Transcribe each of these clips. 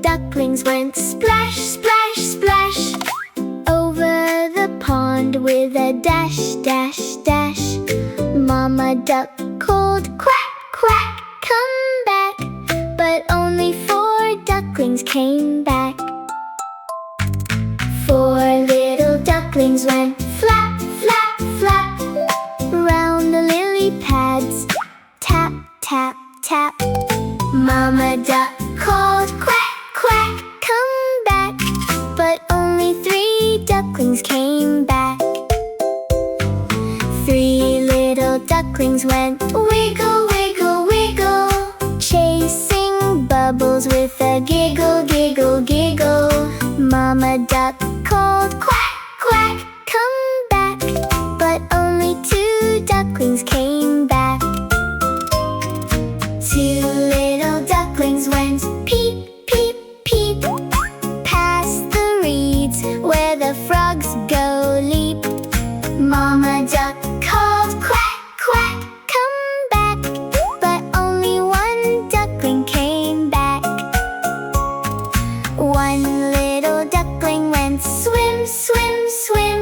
ducklings went splash, splash, splash over the pond with a dash, dash, dash. Mama duck called quack, quack, come back. But only 4 ducklings came back. 4 little ducklings went flap, flap, flap round the lily pads, tap, tap, tap. Mama duck called quack, quack, come back. But only 3 ducklings came back. 3 little ducklings went wiggle, wiggle, wiggle, chasing bubbles with a giggle, giggle, giggle. Mama duck called quack, quack, come back. But only 2 ducklings came back. 2 little ducklings went peep, peep, peep past the reeds where the frogs go leap. Mama duck called quack, quack, come back. But only 1 duckling came back. 1 little duckling went swim, swim, swim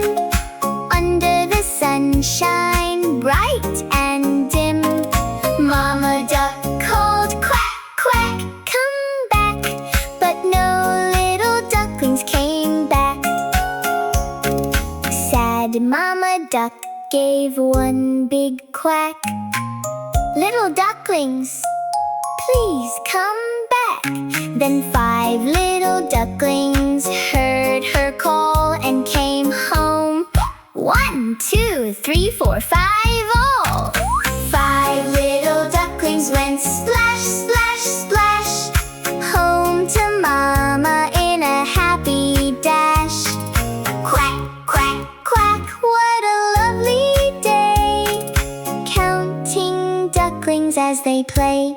under the sunshine, bright and dim. Mama duck called quack, quack, come back. But no little ducklings came back. Sad Mama duck gave 1 big quack. Little ducklings, please come back. Then 5 little ducklings heard her call and came home. 1, 2, 3, 4, 5 all. 5 little ducklings went splash, splash, splash home to Mama in a happy dash. Quack, quack, quack, what a lovely day, counting ducklings as they play.